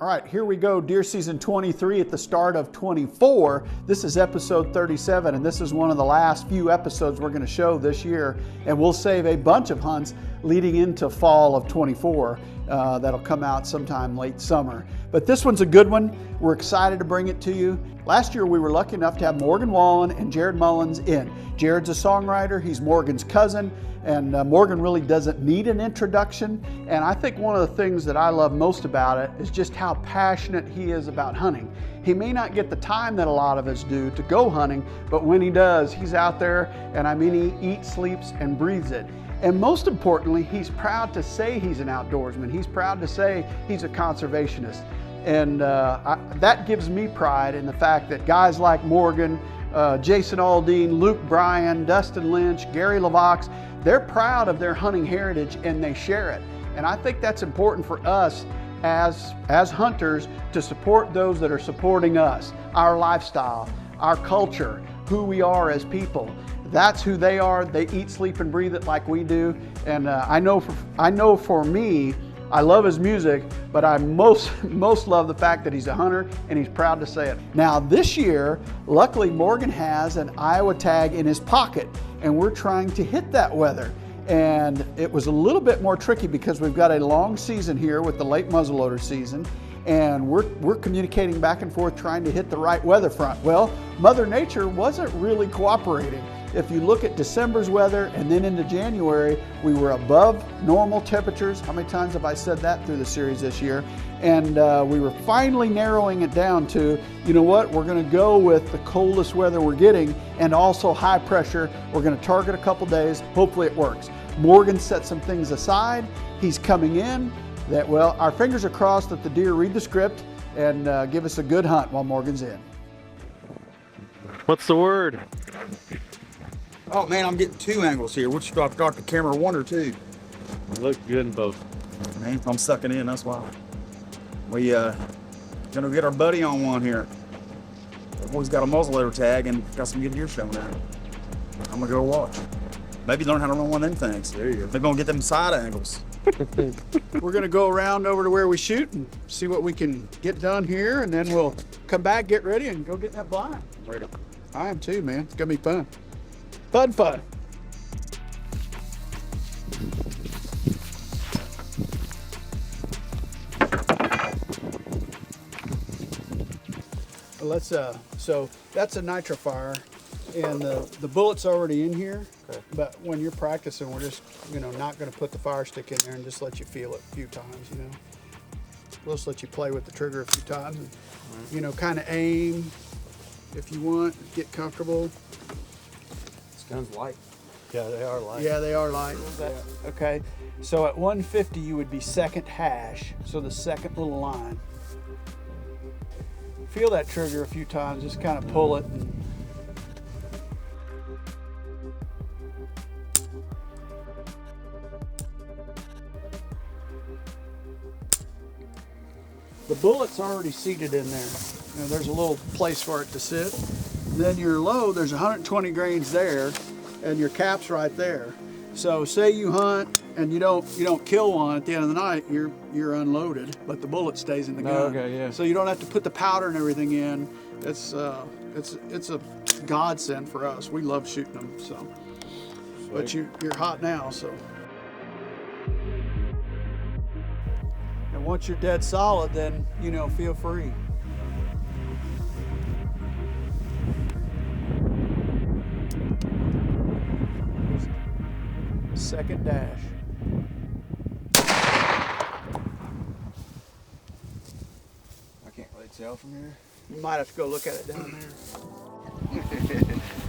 All right, here we go, deer season 23 at the start of 24. This is episode 37, and this is one of the last few episodes we're going to show this year, and we'll save a bunch of hunts leading into fall of 24 that'll come out sometime late summer. But this one's a good one. We're excited to bring it to you. Last year we were lucky enough to have MorganWallen and Jared Mullins in. Jared's a songwriter, he's Morgan's cousin, and Morgan really doesn't need an introduction. And I think one of the things that I love most about it is just how passionate he is about hunting. He may not get the time that a lot of us do to go hunting, but when he does, he's out there, and I mean, he eats, sleeps, and breathes it. And most importantly, he's proud to say he's an outdoorsman. He's proud to say he's a conservationist. And that gives me pride in the fact that guys like Morgan, Jason Aldean, Luke Bryan, Dustin Lynch, Gary LaVox, they're proud of their hunting heritage and they share it. And I think that's important for us as hunters to support those that are supporting us, our lifestyle, our culture, who we are as people. That's who they are. They eat, sleep, and breathe it like we do. And I know for me, I love his music, but I most love the fact that he's a hunter and he's proud to say it. Now this year, luckily Morgan has an Iowa tag in his pocket, and we're trying to hit that weather. And it was a little bit more tricky because we've got a long season here with the late muzzleloader season, and we're communicating back and forth trying to hit the right weather front. Well, Mother Nature wasn't really cooperating. If you look at December's weather and then into January, we were above normal temperatures. How many times have I said that through the series this year? And we were finally narrowing it down to, you know what, we're gonna go with the coldest weather we're getting and also high pressure. We're gonna target a couple days, hopefully it works. Morgan set some things aside. He's coming in. Well, our fingers are crossed that the deer read the script and give us a good hunt while Morgan's in. What's the word? Oh man, I'm getting two angles here. Which do I got the camera, one or two? Look good in both. Man, I'm sucking in, that's why. We gonna get our buddy on one here. The boy's got a muzzleloader tag and got some good deer showing there. I'm gonna go watch. Maybe learn how to run one of them things. There you go. Maybe I'll get them side angles. We're gonna go around over to where we shoot and see what we can get done here, and then we'll come back, get ready, and go get that blind. Ready. I am too, man. It's gonna be fun. Fun. Let's so that's a NitroFire, and the bullet's already in here. Okay. But when you're practicing, we're just not going to put the fire stick in there and just let you feel it a few times. We'll just let you play with the trigger a few times, and kind of aim if you want, get comfortable. This gun's light. Yeah, they are light. Yeah, they are light. Yeah. Okay, so at 150 you would be second hash, so the second little line. Feel that trigger a few times, just kind of pull it. The bullet's already seated in there. There's a little place for it to sit. Then your load, there's 120 grains there, and your cap's right there. So say you hunt and you don't kill one at the end of the night, you're unloaded, but the bullet stays in the gun. Okay, yeah. So you don't have to put the powder and everything in. It's a godsend for us. We love shooting them. So, sweet. But you're hot now, so. And once you're dead solid, then feel free. Second dash. I can't really tell from here. You might have to go look at it down there.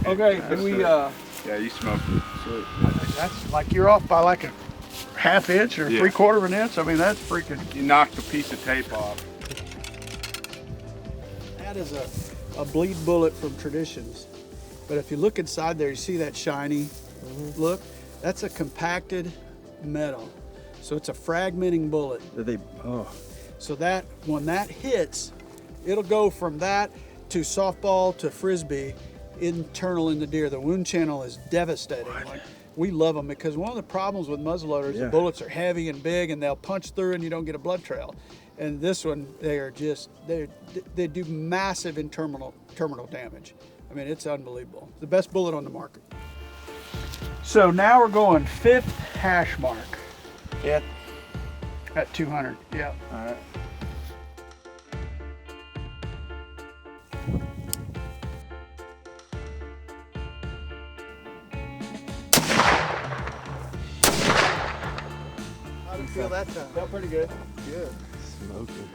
Okay, can we Yeah, you smoked it. Sweet. That's like you're off by like a half inch or 3/4 of an inch. I mean, that's freaking. You knocked a piece of tape off. That is a bleed bullet from Traditions. But if you look inside there, you see that shiny look? That's a compacted metal. So it's a fragmenting bullet. So that when that hits, it'll go from that to softball to frisbee internal in the deer. The wound channel is devastating. Like, we love them because one of the problems with muzzleloaders, the bullets are heavy and big and they'll punch through and you don't get a blood trail. And this one, they do massive terminal damage. I mean, it's unbelievable. The best bullet on the market. So now we're going 5th hash mark. Yeah. At 200. Yeah. All right. How did you feel that time? Felt pretty good. Good. Smoking.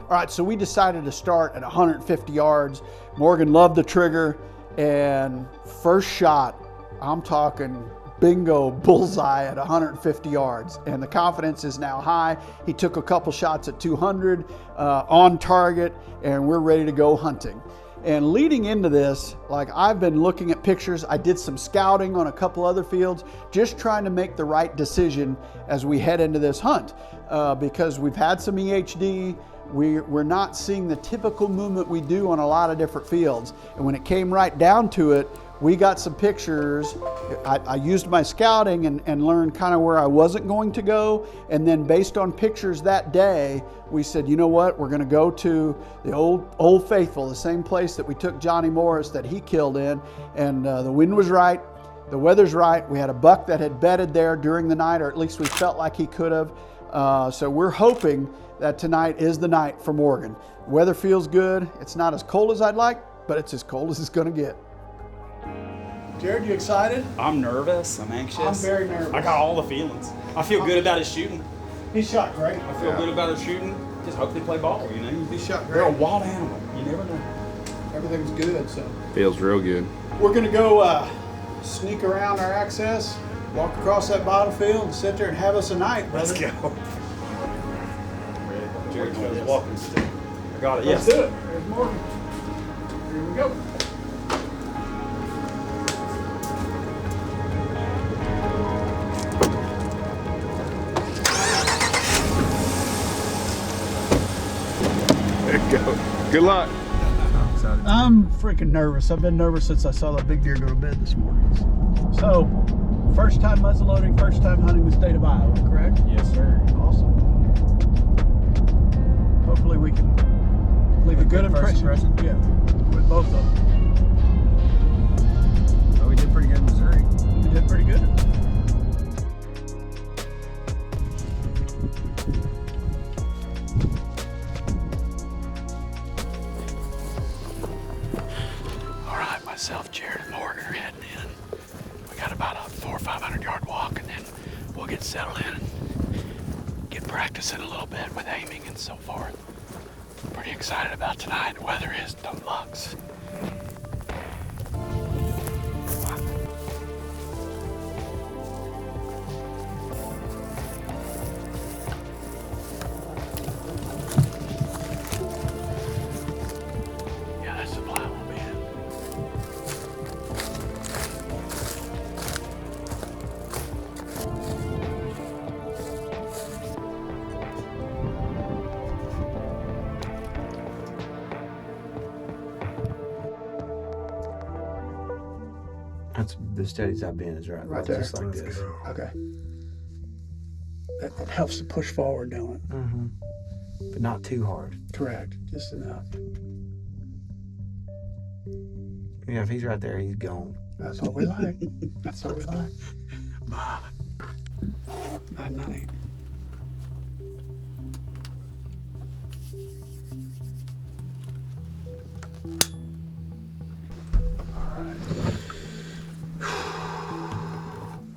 All right, so we decided to start at 150 yards. Morgan loved the trigger, and first shot, I'm talking bingo bullseye at 150 yards, and the confidence is now high. He took a couple shots at 200 on target, and we're ready to go hunting. And leading into this, like, I've been looking at pictures. I did some scouting on a couple other fields, just trying to make the right decision as we head into this hunt, because we've had some EHD. We're not seeing the typical movement we do on a lot of different fields. And when it came right down to it, we got some pictures. I used my scouting and learned kind of where I wasn't going to go. And then based on pictures that day, we said, you know what, we're going to go to the old faithful, the same place that we took Johnny Morris that he killed in. And the wind was right. The weather's right. We had a buck that had bedded there during the night, or at least we felt like he could have. So we're hoping that tonight is the night for Morgan. Weather feels good. It's not as cold as I'd like, but it's as cold as it's gonna get. Jared, you excited? I'm nervous. I'm anxious. I'm very nervous. I got all the feelings. I feel good about his shooting. He shot great. I feel good about his shooting. Just hope they play ball, you know? He shot They're a great. wild animal. You never know. Everything's good, so. Feels real good. We're gonna go sneak around our access, walk across that bottom field, and sit there and have us a night, brother. Let's go. Jared's got his walking stick. I got it, Let's yes. do it. There's Morgan. Here we go. There you go. Good luck. I'm freaking nervous. I've been nervous since I saw that big deer go to bed this morning. So, first time muzzleloading, first time hunting the state of Iowa, correct? Yes, sir. Awesome. Hopefully we can leave a good impression. Yeah, with both of them. Oh, we did pretty good in Missouri. We did pretty good. All right, myself, Jared, and Morgan are heading in. We got about a 400 or 500 yard walk, and then we'll get settled in and get practicing a little bit with aiming and so forth. Pretty excited about tonight. The weather is deluxe. Yeah, that's the plan we'll be in. That's the steadiest I've been, is right there. Just like this. Okay. That helps to push forward, don't it? Mm-hmm. But not too hard. Correct. Just enough. Yeah, if he's right there, he's gone. That's what we like. That's what we like. Bye. Night night.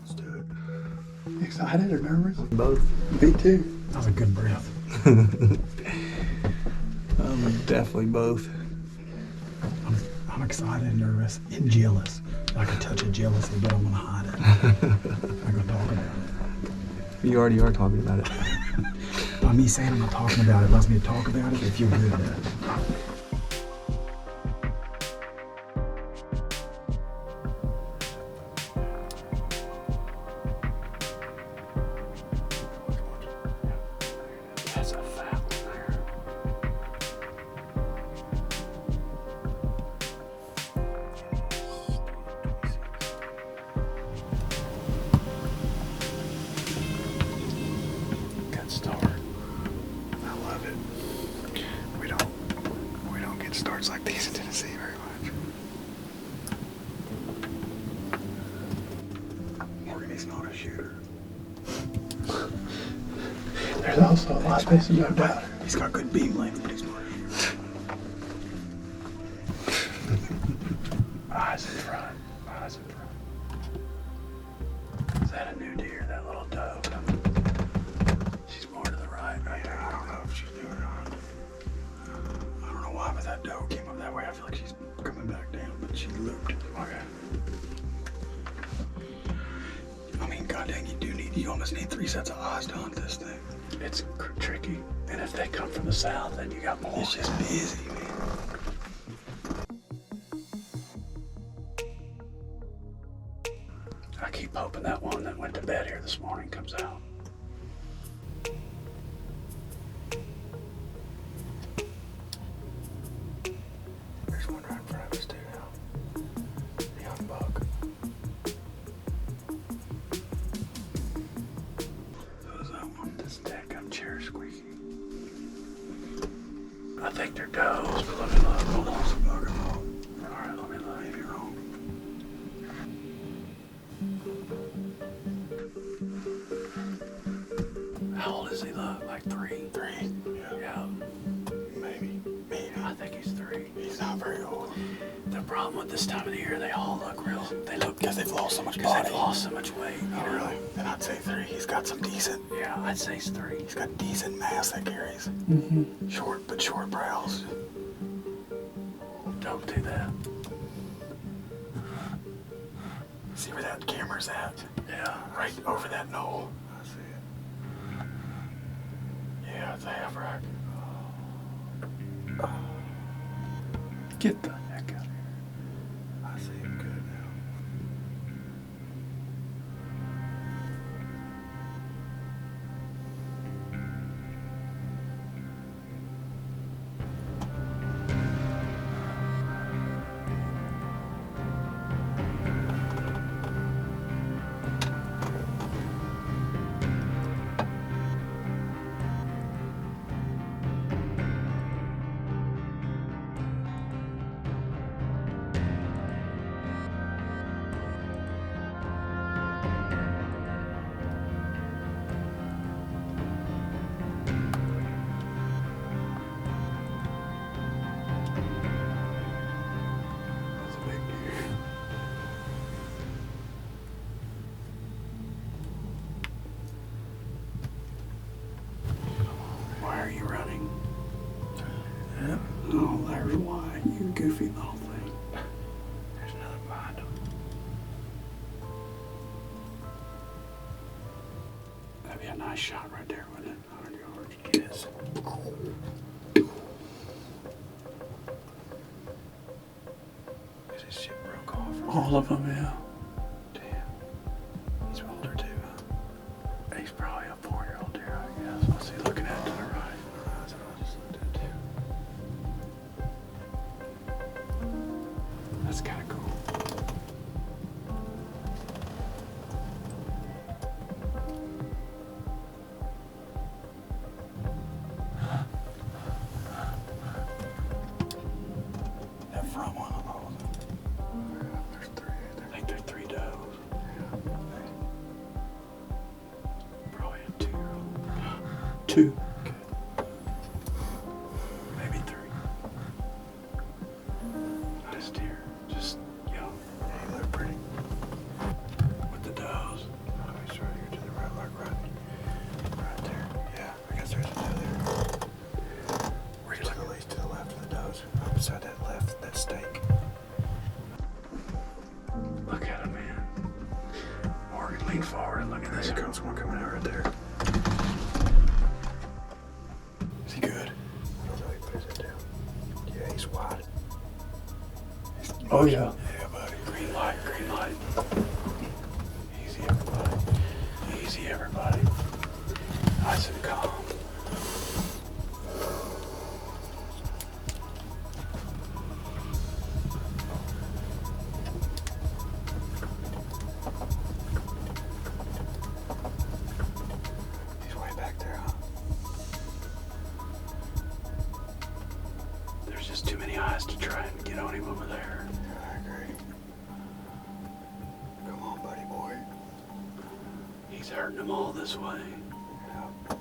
Let's do it. You excited or nervous? Both. Me too. That was a good breath. Definitely both. I'm excited and nervous and jealous. Like a touch of jealousy, but I'm gonna hide it. I'm gonna talk about it. You already are talking about it. By me saying I'm not talking about it allows me to talk about it if you're good at it. That's a fat one there. There's also a lot of space, no doubt. He's got good beam length, but he's not. Eyes in front. Eyes in front. Is that a new deer? That little doe? She's more to the right, right there. I don't know if she's new or not. I don't know why, but that doe came up that way. I feel like she's coming back down, but she looped. Okay. I mean, god dang, you almost need 3 sets of eyes to hunt this thing. It's tricky. And if they come from the south, then you got more. It's just busy, man. I keep hoping that one that went to bed here this morning comes out. There's one right in front of us, too, now. The young buck. Who's that one? This dadgum chair squeaky. I think they're does, but let me look. Hold on. Alright, let me look. Maybe wrong. How old is he look? Like 3? 3? Yeah. Maybe. I think he's 3. He's not very old. The problem with this time of the year, they all look real. They look Because they've lost so much because body. they've lost so much weight. You Oh, know? really? Then I'd say 3. He's got some decent. Yeah, I'd say he's 3. He's got decent mass that carries. Short brows. Don't do that. See where that camera's at? Yeah. Right over that knoll. I see it. Yeah, it's a half rack. Get the heck out of here. I see him good now. That's a big deer. Why are you running? Yep. Oh, there's why. You goofy little thing. There's another behind him. That'd be a nice shot right there, wouldn't it? 100 yards. Yes. His shit broke off. All of them, yeah. Damn. He's older too, huh? He's probably a 4-year-old deer, I guess. What's he looking at to the right? That's what I just looked at too. That's kind of cool. That front one alone. There's 3 right I there. think there's 3 does. Yeah. Probably a 2-year-old. 2. Good. Maybe 3. Nice deer. Just young. Yeah, he looked pretty. With the does. Oh, he's right here to the right, like right there. Yeah, I guess there's a doe there. Where you To looking? the least, to the left of the does. Up beside that that stake. Look at him, man. Morgan, lean forward and look at this. There comes one coming out right there. Is he good? I don't know. He put his head down. Yeah, he's wide. Oh, yeah. Yeah, buddy. Green light, green light. Easy, everybody. Easy, everybody. Nice and calm. He's way back there, huh? There's just too many eyes to try and get on him over there. Yeah, I agree. Come on, buddy boy. He's hurting them all this way. Yeah.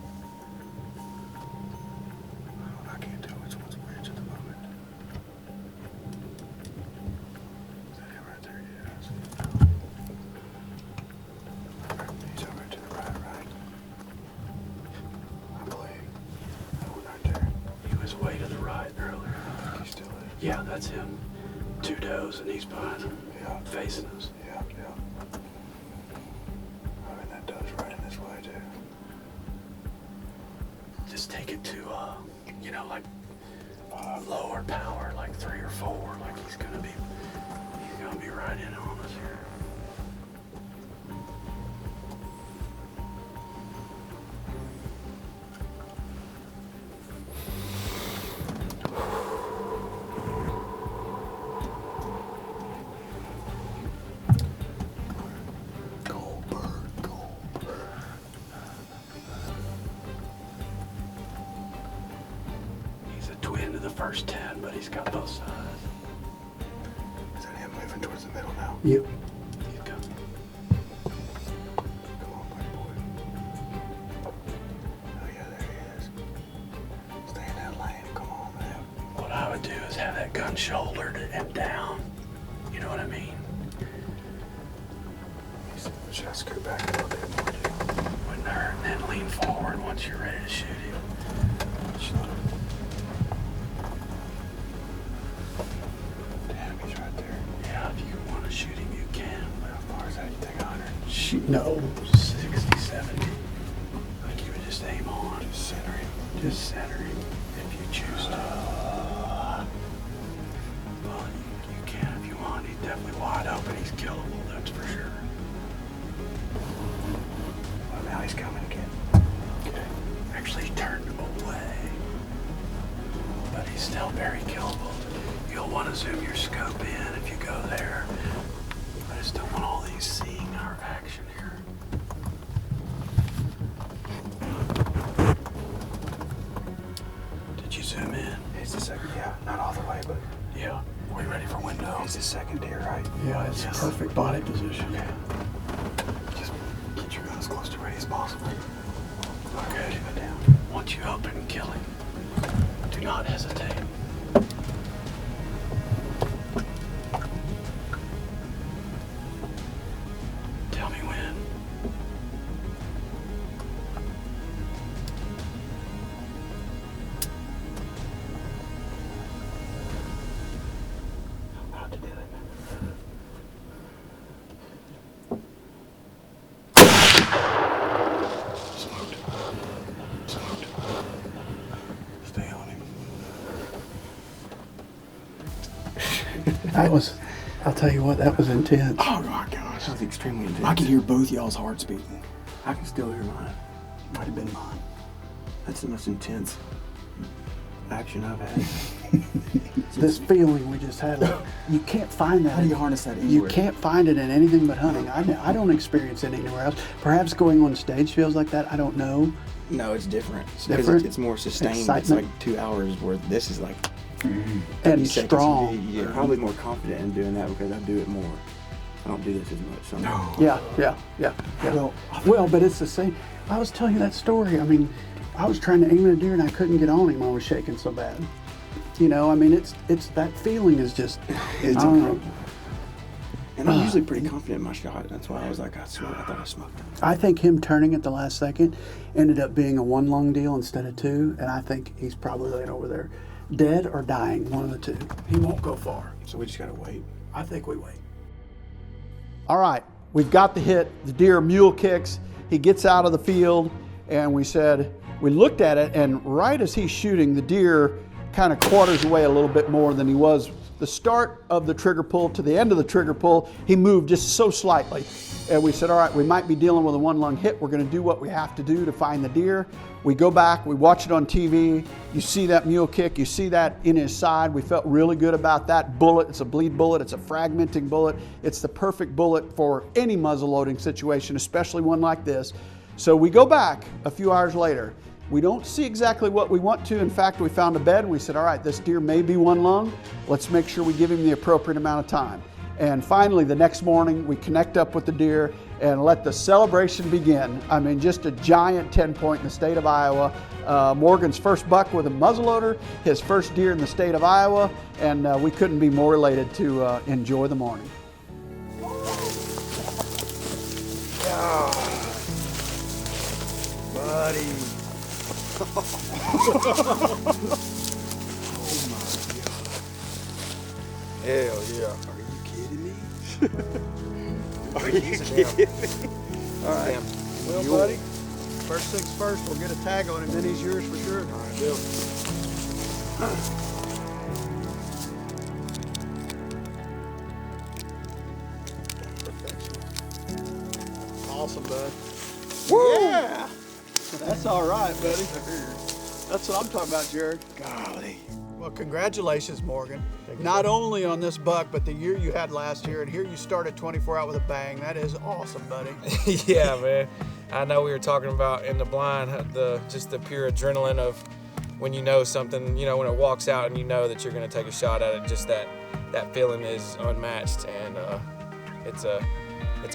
Yeah, that's him. 2 does, and he's behind him, facing us. Yeah. I mean, that doe's right in this way, too. Just take it to, like lower power, like 3 or 4, like he's gonna be right in on us here. First 10, but he's got both sides. Is that him moving towards the middle now? Yep. He's coming. Come on, buddy boy. Oh yeah, there he is. Stay in that lane. Come on, man. What I would do is have that gun shouldered and down. You know what I mean? Should I scoot back a little bit more, too? Wouldn't hurt, and then lean forward once you're ready to shoot him. Shoot him, you can. How far is that? You think 100? Shoot, no. 60, 70. Like you would just aim on. Just center him. Just center him if you choose to. Well, you can if you want. He's definitely wide open. He's killable, that's for sure. Well, now he's coming again. Okay. Actually, he turned away. But he's still very killable. You'll want to zoom your scope in if you go there. I just don't want all these seeing our action here. Did you zoom in? He's the second, yeah. Not all the way, but Yeah. Are we ready for window? he's the second deer, right? Yeah, it's perfect body position. Okay. Just get your gun as close to ready as possible. Okay. Keep it down. Once you open and kill him, do not hesitate. Tell me when. I'm about to do it. Smoked. Stay on him. That was, I'll tell you what, that was intense. Oh my gosh. That was extremely intense. I could hear both y'all's hearts beating. I can still hear mine. Might have been mine. That's the most intense action I've had. This feeling we just had, like, you can't find that. How do you harness that You anywhere? can't find it in anything but hunting. I don't experience it anywhere else. Perhaps going on stage feels like that. I don't know. No, it's different. Different? Because it's more sustained. Excitement. It's like 2 hours where this is like And 30 seconds. strong. You're probably more confident in doing that because I do it more. I don't do this as much. So No. Yeah. Well, but it's the same. I was telling you that story. I mean, I was trying to aim at a deer and I couldn't get on him. I was shaking so bad. You know, I mean, it's that feeling is just. It's I don't know. incredible. And I'm usually pretty confident in my shot. That's why I was like, I thought I smoked him. I think him turning at the last second ended up being a 1 lung deal instead of 2, and I think he's probably laying over there, dead or dying, one of the 2. He won't go far. So we just gotta wait. I think we wait. All right, we've got the hit. The deer mule kicks. He gets out of the field, and we looked at it, and right as he's shooting, the deer kind of quarters away a little bit more than he was. The start of the trigger pull to the end of the trigger pull, he moved just so slightly. And we said, all right, we might be dealing with a 1 lung hit. We're going to do what we have to do to find the deer. We go back, we watch it on TV. You see that mule kick, you see that in his side. We felt really good about that bullet. It's a bleed bullet, it's a fragmenting bullet. It's the perfect bullet for any muzzle loading situation, especially one like this. So we go back a few hours later. We don't see exactly what we want to. In fact, we found a bed and we said, all right, this deer may be 1 lung. Let's make sure we give him the appropriate amount of time. And finally, the next morning, we connect up with the deer and let the celebration begin. I mean, just a giant 10-point in the state of Iowa. Morgan's first buck with a muzzleloader, his first deer in the state of Iowa, and we couldn't be more elated to enjoy the morning. Buddy. Hell yeah. Are you kidding me? Are you kidding me? All right. Damn. Well, Mule. buddy, first things first, we'll get a tag on him, then he's yours for sure. All right, Bill. Awesome, bud. Woo! Yeah! That's all right, buddy. That's what I'm talking about, Jared. Golly. Well, congratulations, Morgan. Not only on this buck, but the year you had last year, and here you started 24 out with a bang. That is awesome, buddy. Yeah, man. I know we were talking about in the blind, just the pure adrenaline of when you know something, you know, when it walks out and you know that you're going to take a shot at it. Just that feeling is unmatched, and it's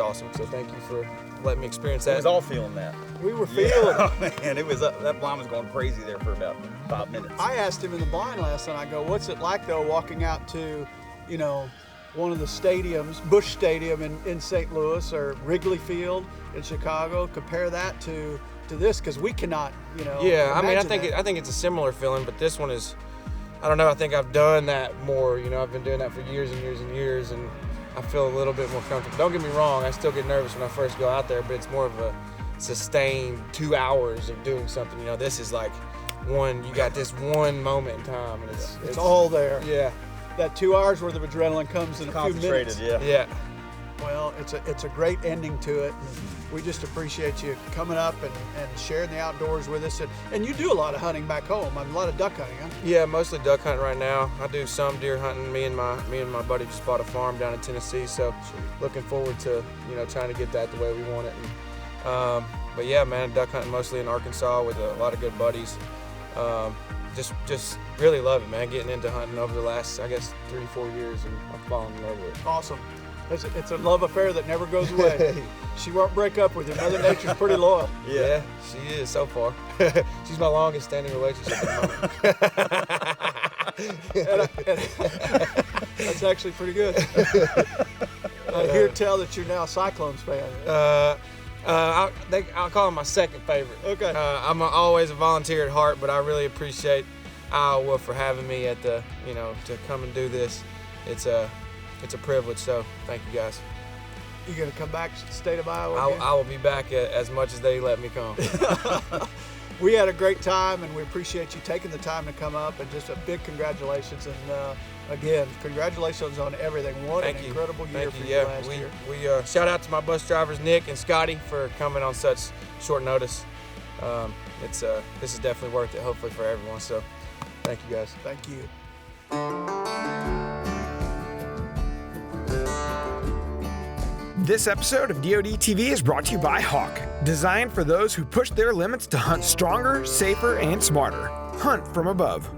awesome. So thank you for letting me experience that. We was all feeling that. We were feeling it. Oh, man, it was that blind was going crazy there for about 5 minutes. I asked him in the blind last night, I go, what's it like, though, walking out to, you know, one of the stadiums, Busch Stadium in St. Louis or Wrigley Field in Chicago? Compare that to this, because we cannot, you know. Yeah, I mean, I imagine think it's a similar feeling, but this one is, I don't know, I think I've done that more. You know, I've been doing that for years and years and years, and I feel a little bit more comfortable. Don't get me wrong, I still get nervous when I first go out there, but it's more of a sustained 2 hours of doing something. You know, this is like you got this one moment in time, and it's all there. Yeah. That 2 hours worth of adrenaline comes in a few minutes. Yeah. Yeah. Well, it's a great ending to it. We just appreciate you coming up and sharing the outdoors with us. And you do a lot of hunting back home. A lot of duck hunting, huh? Yeah, mostly duck hunting right now. I do some deer hunting. Me and my buddy just bought a farm down in Tennessee, so looking forward to, you know, trying to get that the way we want it. And, but yeah, man, duck hunting mostly in Arkansas with a lot of good buddies. Just really love it, man. Getting into hunting over the last, I guess, 3-4 years, and I'm falling in love with it. Awesome. It's a love affair that never goes away. She won't break up with you. Mother Nature's pretty loyal. Yeah, she is so far. She's my longest standing relationship at the moment. That's actually pretty good. I hear tell that you're now a Cyclones fan. I'll call him my second favorite. Okay. I'm always a volunteer at heart, but I really appreciate Iowa for having me to come and do this. It's a privilege, so thank you guys. You gonna come back to the state of Iowa again? I will be back as much as they let me come. We had a great time, and we appreciate you taking the time to come up, and just a big congratulations. And again, congratulations on everything. What an incredible year for you last year. We shout out to my bus drivers, Nick and Scotty, for coming on such short notice. This is definitely worth it, hopefully for everyone. So thank you guys. Thank you. This episode of DoD TV is brought to you by Hawk, designed for those who push their limits to hunt stronger, safer, and smarter. Hunt from above.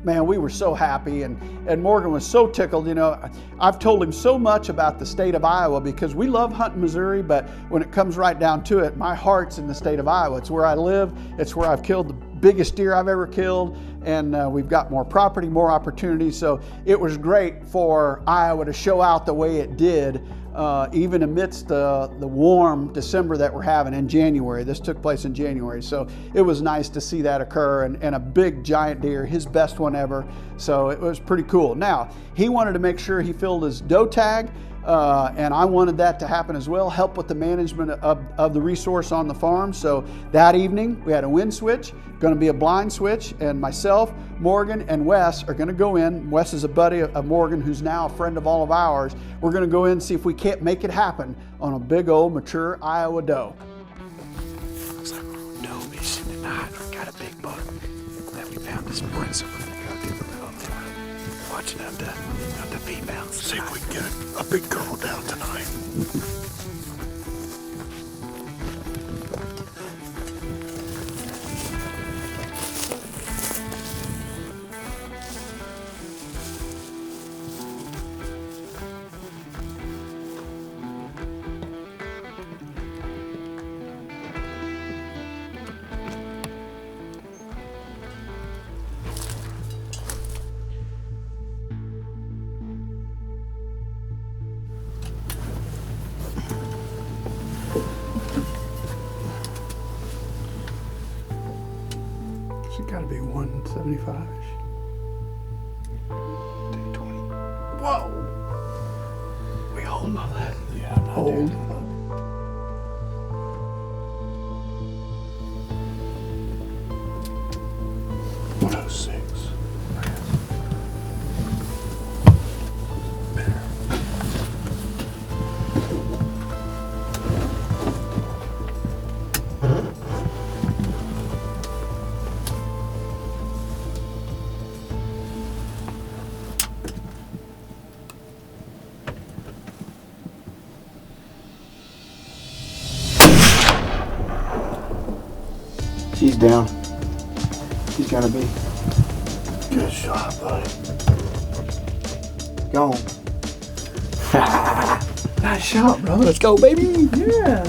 Man, we were so happy, and Morgan was so tickled. You know, I've told him so much about the state of Iowa because we love hunting Missouri, but when it comes right down to it, my heart's in the state of Iowa. It's where I live. It's where I've killed the biggest deer I've ever killed, and we've got more property, more opportunities. So it was great for Iowa to show out the way it did, even amidst the warm December that we're having in January. This took place in January, so it was nice to see that occur, and a big giant deer, his best one ever. So it was pretty cool. Now, he wanted to make sure he filled his doe tag, and I wanted that to happen as well, help with the management of the resource on the farm. So that evening, we had a wind switch, going to be a blind switch, and myself, Morgan, and Wes are going to go in. Wes is a buddy of Morgan, who's now a friend of all of ours. We're going to go in and see if we can't make it happen on a big old mature Iowa doe. Looks like we're on doe mission tonight. We got a big buck that we found this morning, so we're going to go do a little watching of the females. See if we can get a big girl down tonight. She's got to be 175-ish. 220. Whoa. We hold all that. Yeah, hold. 106. She's down. She's gotta be. Good shot, buddy. Gone. Nice shot, brother. Let's go, baby. Yeah.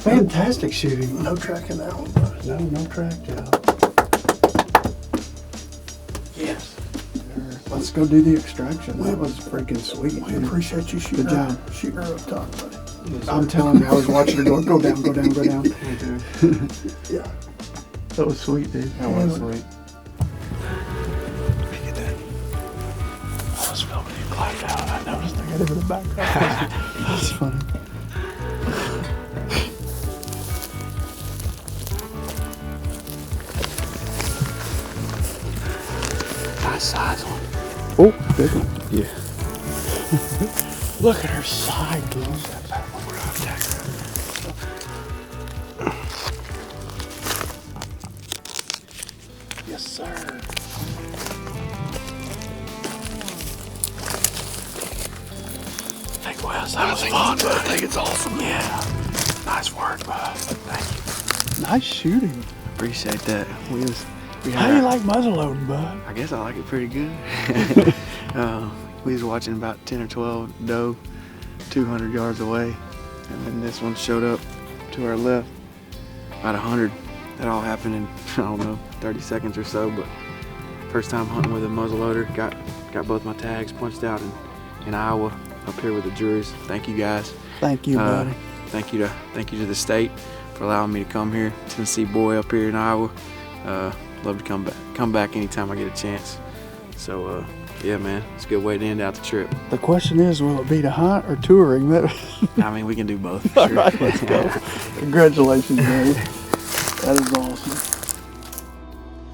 Fantastic shooting. No tracking that one, buddy. No track job. Yes. Let's go do the extraction. That was freaking sweet. We appreciate you shooting Good job. her, shooting her up top, buddy. I'm telling you, I was watching her go down, go down, go down. Yeah. That was sweet, dude. That was sweet. Look at that. I was filming you climbed out. I noticed I got him in the background. That's funny. Nice size one. Oh, big one. Yeah. Look at her side, dude. We're gonna attack her. Yes, sir. Thank Wes. That was fun, bud. I think it's awesome. Yeah. Nice work, bud. Thank you. Nice shooting. Appreciate that. How do you like muzzleloading, bud? I guess I like it pretty good. We was watching about 10 or 12 doe 200 yards away, and then this one showed up to our left about 100. That all happened in, I don't know, 30 seconds or so, but first time hunting with a muzzleloader. Got both my tags punched out in Iowa up here with the juries. Thank you guys. Thank you, buddy. Thank you to the state for allowing me to come here. Tennessee boy up here in Iowa. Love to come back anytime I get a chance. So yeah, man, it's a good way to end out the trip. The question is, will it be to hunt or touring? I mean, we can do both. All Sure. right, let's go. Congratulations, man. That is awesome.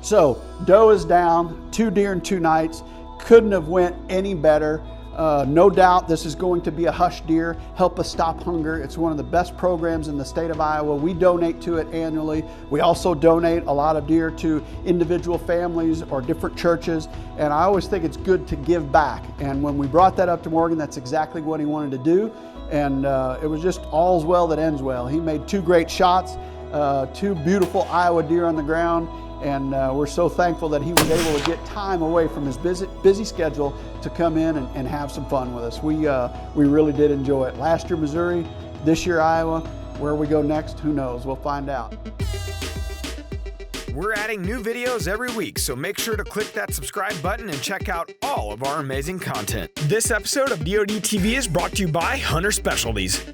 So doe is down, 2 deer in 2 nights. Couldn't have went any better. No doubt this is going to be a hush deer. Help us stop hunger. It's one of the best programs in the state of Iowa. We donate to it annually. We also donate a lot of deer to individual families or different churches. And I always think it's good to give back. And when we brought that up to Morgan, that's exactly what he wanted to do. And it was just all's well that ends well. He made 2 great shots, 2 beautiful Iowa deer on the ground. And we're so thankful that he was able to get time away from his busy schedule to come in and have some fun with us. We really did enjoy it. Last year Missouri, this year Iowa. Where we go next, who knows? We'll find out. We're adding new videos every week, so make sure to click that subscribe button and check out all of our amazing content. This episode of DoD TV is brought to you by Hunter Specialties.